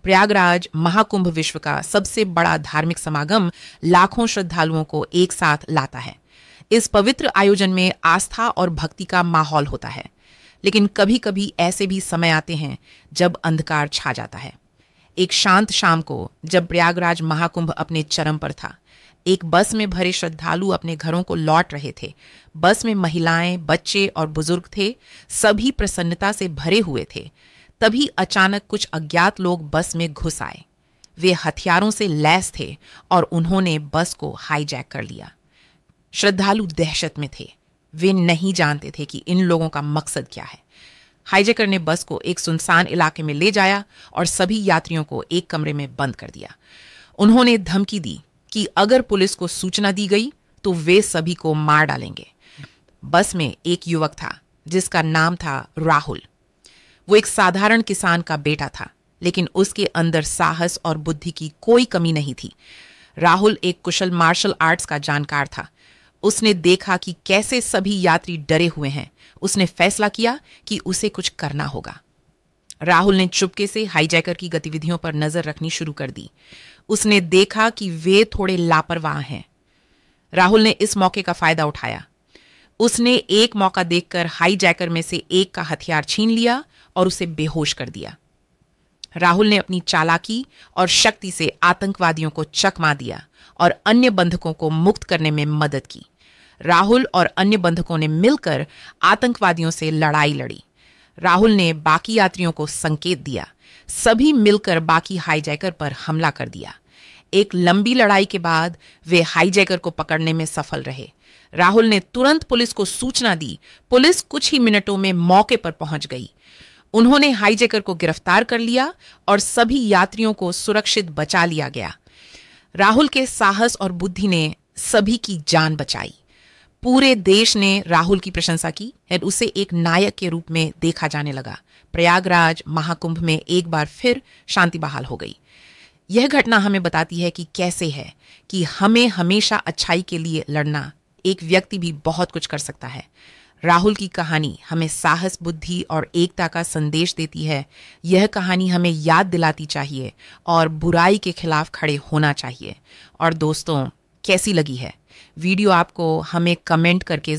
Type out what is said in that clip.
प्रयागराज महाकुंभ विश्व का सबसे बड़ा धार्मिक समागम लाखों श्रद्धालुओं को एक साथ लाता है। इस पवित्र आयोजन में आस्था और भक्ति का माहौल होता है, लेकिन कभी कभी ऐसे भी समय आते हैं जब अंधकार छा जाता है। एक शांत शाम को जब प्रयागराज महाकुंभ अपने चरम पर था, एक बस में भरे श्रद्धालु अपने घरों को लौट रहे थे। बस में महिलाएं, बच्चे और बुजुर्ग थे, सभी प्रसन्नता से भरे हुए थे। तभी अचानक कुछ अज्ञात लोग बस में घुस आए। वे हथियारों से लैस थे और उन्होंने बस को हाईजैक कर लिया। श्रद्धालु दहशत में थे। वे नहीं जानते थे कि इन लोगों का मकसद क्या है। हाईजैकर ने बस को एक सुनसान इलाके में ले जाया और सभी यात्रियों को एक कमरे में बंद कर दिया। उन्होंने धमकी दी कि अगर पुलिस को सूचना दी गई तो वे सभी को मार डालेंगे। बस में एक युवक था जिसका नाम था राहुल। वो एक साधारण किसान का बेटा था, लेकिन उसके अंदर साहस और बुद्धि की कोई कमी नहीं थी। राहुल एक कुशल मार्शल आर्ट्स का जानकार था। उसने देखा कि कैसे सभी यात्री डरे हुए हैं। उसने फैसला किया कि उसे कुछ करना होगा। राहुल ने चुपके से हाईजैकर की गतिविधियों पर नजर रखनी शुरू कर दी। उसने देखा कि वे थोड़े लापरवाह हैं। राहुल ने इस मौके का फायदा उठाया। उसने एक मौका देखकर हाईजैकर में से एक का हथियार छीन लिया और उसे बेहोश कर दिया। राहुल ने अपनी चालाकी और शक्ति से आतंकवादियों को चकमा दिया और अन्य बंधकों को मुक्त करने में मदद की। राहुल और अन्य बंधकों ने मिलकर आतंकवादियों से लड़ाई लड़ी। राहुल ने बाकी यात्रियों को संकेत दिया। सभी मिलकर बाकी हाईजैकर पर हमला कर दिया। एक लंबी लड़ाई के बाद वे हाईजैकर को पकड़ने में सफल रहे। राहुल ने तुरंत पुलिस को सूचना दी। पुलिस कुछ ही मिनटों में मौके पर पहुंच गई। उन्होंने हाईजैकर को गिरफ्तार कर लिया और सभी यात्रियों को सुरक्षित बचा लिया गया। राहुल के साहस और बुद्धि ने सभी की जान बचाई। पूरे देश ने राहुल की प्रशंसा की और उसे एक नायक के रूप में देखा जाने लगा। प्रयागराज महाकुंभ में एक बार फिर शांति बहाल हो गई। यह घटना हमें बताती है कि कैसे है कि हमें हमेशा अच्छाई के लिए लड़ना। एक व्यक्ति भी बहुत कुछ कर सकता है। राहुल की कहानी हमें साहस, बुद्धि और एकता का संदेश देती है। यह कहानी हमें याद दिलाती चाहिए और बुराई के खिलाफ खड़े होना चाहिए। और दोस्तों, कैसी लगी है वीडियो आपको? हमें कमेंट करके